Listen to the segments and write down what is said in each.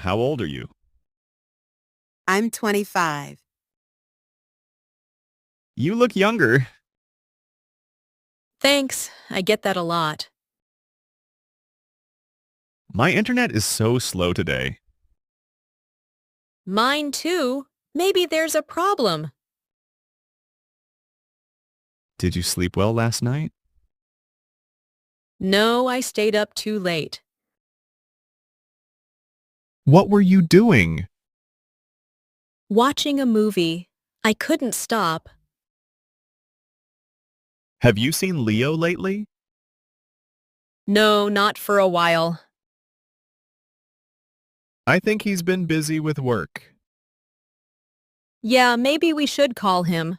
How old are you? I'm 25. You look younger. Thanks, I get that a lot. My internet is so slow today. Mine too. Maybe there's a problem. Did you sleep well last night? No, I stayed up too late. What were you doing? Watching a movie. I couldn't stop. Have you seen Leo lately? No, not for a while. I think he's been busy with work. Yeah, maybe we should call him.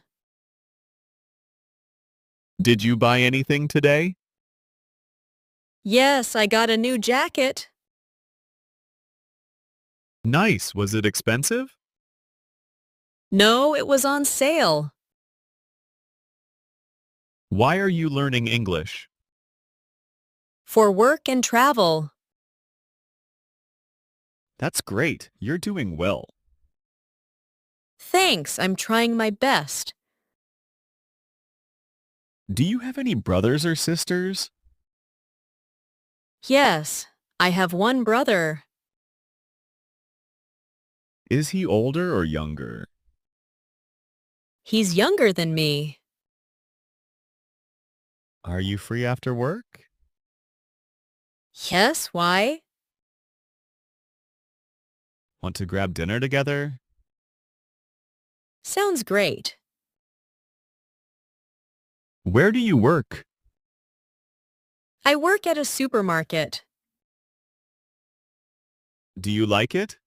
Did you buy anything today? Yes, I got a new jacket. Nice. Was it expensive? No, it was on sale. Why are you learning English? For work and travel. That's great. You're doing well. Thanks, I'm trying my best. Do you have any brothers or sisters? Yes, I have one brother. Is he older or younger? He's younger than me. Are you free after work? Yes, why? Want to grab dinner together? Sounds great. Where do you work? I work at a supermarket. Do you like it?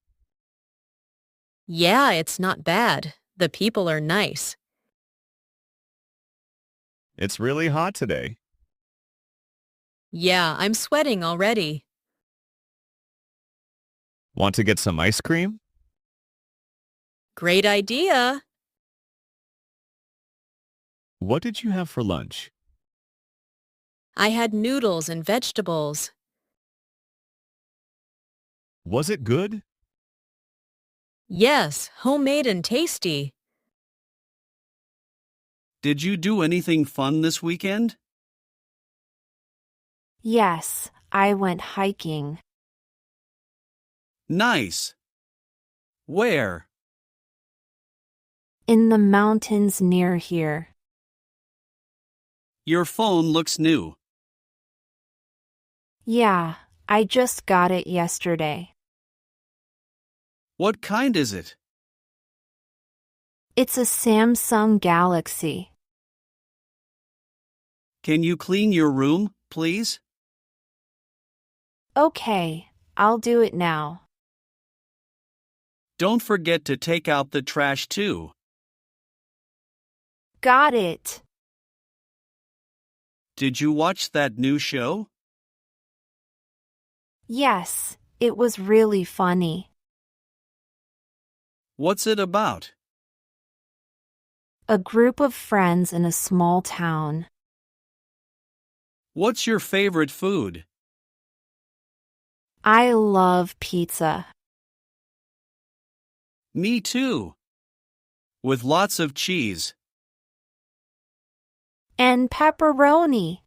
Yeah, it's not bad. The people are nice. It's really hot today. Yeah, I'm sweating already. Want to get some ice cream? Great idea. What did you have for lunch? I had noodles and vegetables. Was it good? Yes, homemade and tasty. Did you do anything fun this weekend? Yes, I went hiking. Nice. Where? In the mountains near here. Your phone looks new. Yeah, I just got it yesterday. What kind is it? It's a Samsung Galaxy. Can you clean your room, please? Okay, I'll do it now. Don't forget to take out the trash too. Got it. Did you watch that new show? Yes, it was really funny. What's it about? A group of friends in a small town. What's your favorite food? I love pizza. Me too. With lots of cheese. And pepperoni.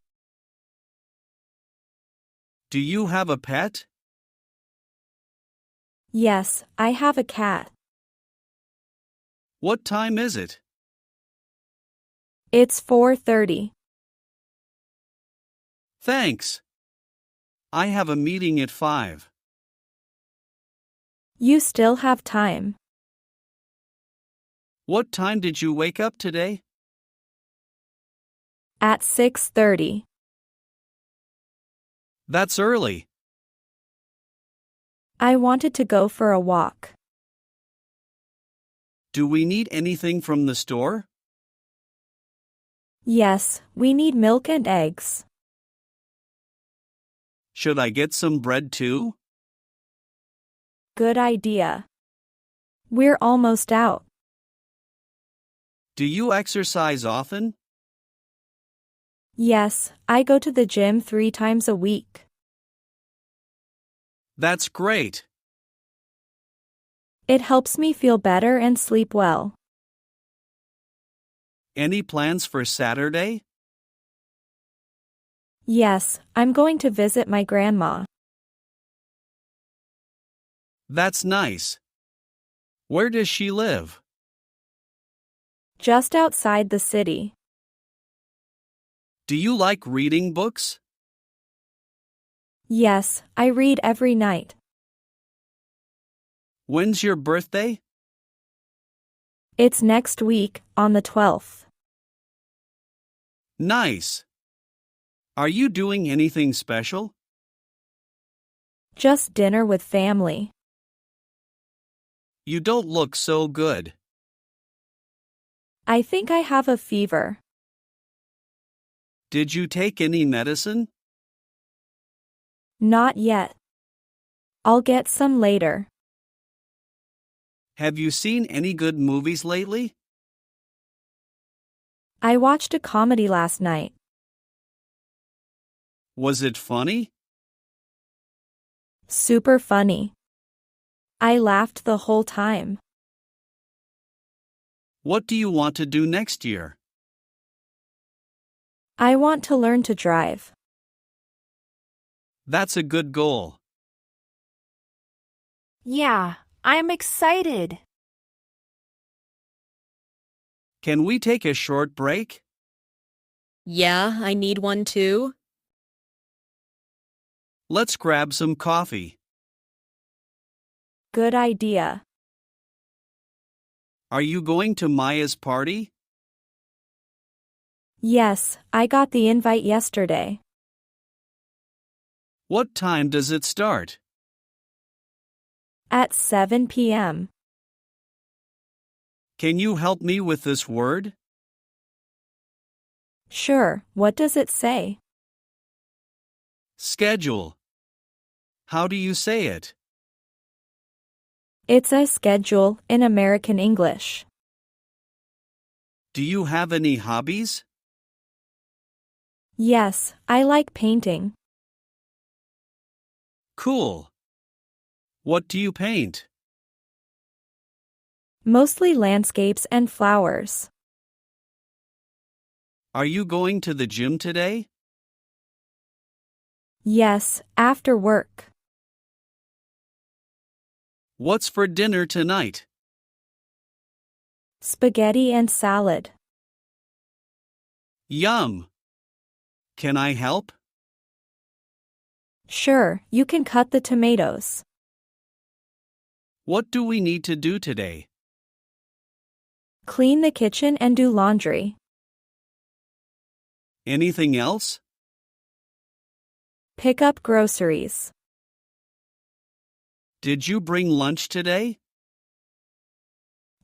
Do you have a pet? Yes, I have a cat. What time is it? It's 4:30. Thanks. I have a meeting at 5. You still have time. What time did you wake up today? At 6:30. That's early. I wanted to go for a walk. Do we need anything from the store? Yes, we need milk and eggs. Should I get some bread too? Good idea. We're almost out. Do you exercise often? Yes, I go to the gym 3 times a week. That's great. It helps me feel better and sleep well. Any plans for Saturday? Yes, I'm going to visit my grandma. That's nice. Where does she live? Just outside the city. Do you like reading books? Yes, I read every night. When's your birthday? It's next week, on the 12th. Nice. Are you doing anything special? Just dinner with family. You don't look so good. I think I have a fever. Did you take any medicine? Not yet. I'll get some later. Have you seen any good movies lately? I watched a comedy last night. Was it funny? Super funny. I laughed the whole time. What do you want to do next year? I want to learn to drive. That's a good goal. Yeah, I'm excited. Can we take a short break? Yeah, I need one too. Let's grab some coffee. Good idea. Are you going to Maya's party? Yes, I got the invite yesterday. What time does it start? At 7 p.m. Can you help me with this word? Sure, what does it say? Schedule. How do you say it? It's a schedule in American English. Do you have any hobbies? Yes, I like painting. Cool. What do you paint? Mostly landscapes and flowers. Are you going to the gym today? Yes, after work. What's for dinner tonight? Spaghetti and salad. Yum. Can I help? Sure, you can cut the tomatoes. What do we need to do today? Clean the kitchen and do laundry. Anything else? Pick up groceries. Did you bring lunch today?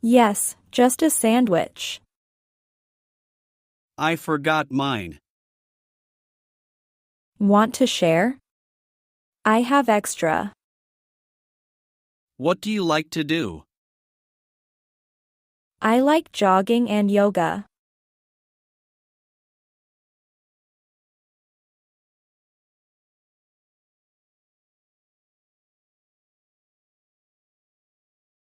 Yes, just a sandwich. I forgot mine. Want to share? I have extra. What do you like to do? I like jogging and yoga.